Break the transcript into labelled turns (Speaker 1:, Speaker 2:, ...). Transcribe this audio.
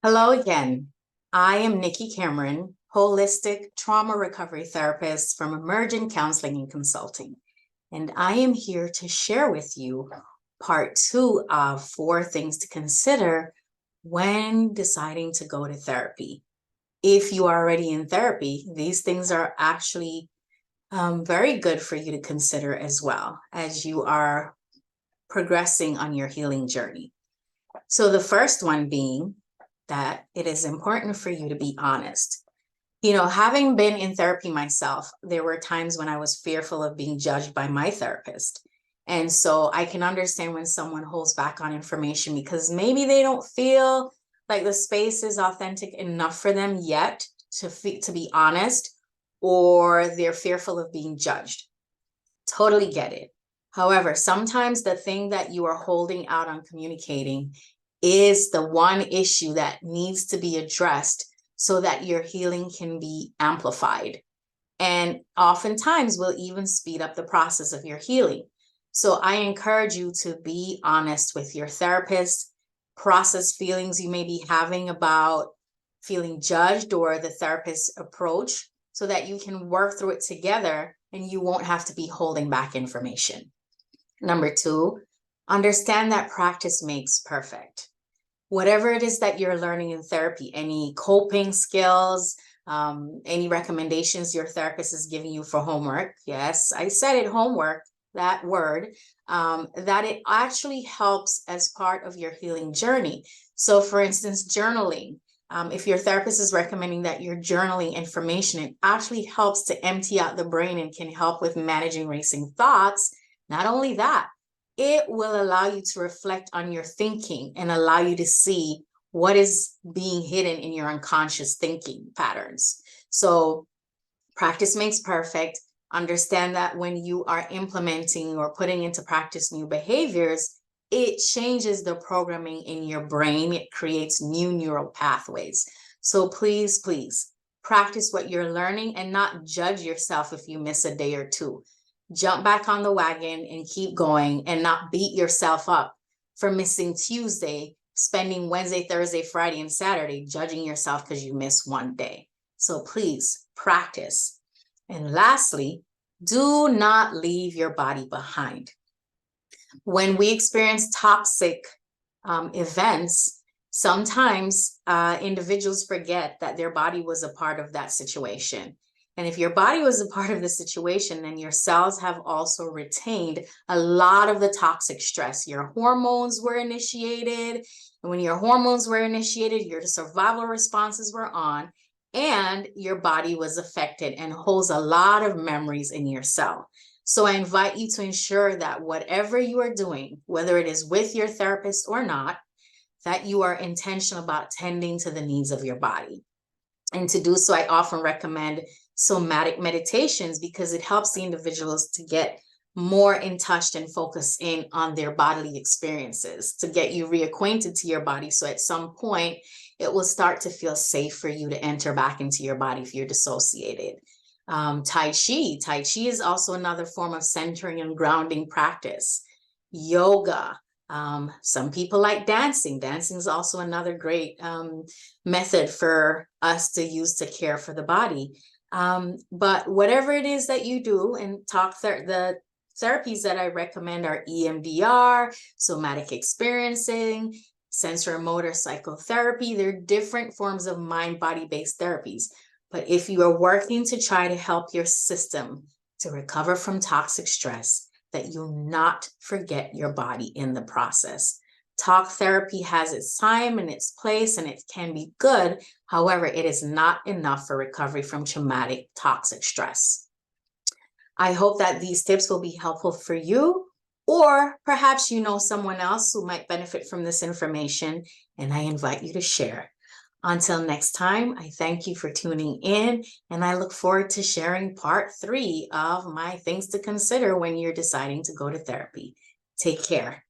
Speaker 1: Hello again. I am Nikki Cameron, holistic trauma recovery therapist from Emergent Counseling and Consulting. And I am here to share with you part two of 4 things to consider when deciding to go to therapy. If you are already in therapy, these things are actually very good for you to consider as well as you are progressing on your healing journey. So the first one being that it is important for you to be honest. Having been in therapy myself, there were times when I was fearful of being judged by my therapist. And so I can understand when someone holds back on information because maybe they don't feel like the space is authentic enough for them yet to be honest, or they're fearful of being judged. Totally get it. However, sometimes the thing that you are holding out on communicating is the one issue that needs to be addressed so that your healing can be amplified. And oftentimes will even speed up the process of your healing. So I encourage you to be honest with your therapist, process feelings you may be having about feeling judged or the therapist's approach so that you can work through it together and you won't have to be holding back information. Number 2, understand that practice makes perfect. Whatever it is that you're learning in therapy, any coping skills, any recommendations your therapist is giving you for homework. Yes, I said it, homework, that word, that it actually helps as part of your healing journey. So for instance, journaling. If your therapist is recommending that you're journaling information, it actually helps to empty out the brain and can help with managing racing thoughts. Not only that, it will allow you to reflect on your thinking and allow you to see what is being hidden in your unconscious thinking patterns. So practice makes perfect. Understand that when you are implementing or putting into practice new behaviors, it changes the programming in your brain. It creates new neural pathways. So please, please practice what you're learning and not judge yourself if you miss a day or two. Jump back on the wagon and keep going and not beat yourself up for missing Tuesday, spending Wednesday, Thursday, Friday, and Saturday judging yourself because you missed one day. So please practice. And lastly, do not leave your body behind. When we experience toxic events, sometimes individuals forget that their body was a part of that situation. And if your body was a part of the situation, then your cells have also retained a lot of the toxic stress. Your hormones were initiated. And when your hormones were initiated, your survival responses were on, and your body was affected and holds a lot of memories in your cell. So I invite you to ensure that whatever you are doing, whether it is with your therapist or not, that you are intentional about tending to the needs of your body. And to do so, I often recommend somatic meditations because it helps the individuals to get more in touch and focus in on their bodily experiences, to get you reacquainted to your body. So at some point, it will start to feel safe for you to enter back into your body if you're dissociated. Tai Chi is also another form of centering and grounding practice. Yoga. Some people like dancing. Dancing is also another great method for us to use to care for the body. But whatever it is that you do, and the therapies that I recommend are EMDR, somatic experiencing, sensory-motor psychotherapy. They're different forms of mind-body-based therapies. But if you are working to try to help your system to recover from toxic stress, that you not forget your body in the process. Talk therapy has its time and its place, and it can be good. However, it is not enough for recovery from traumatic toxic stress. I hope that these tips will be helpful for you, or perhaps you know someone else who might benefit from this information, and I invite you to share. Until next time, I thank you for tuning in, and I look forward to sharing part 3 of my things to consider when you're deciding to go to therapy. Take care.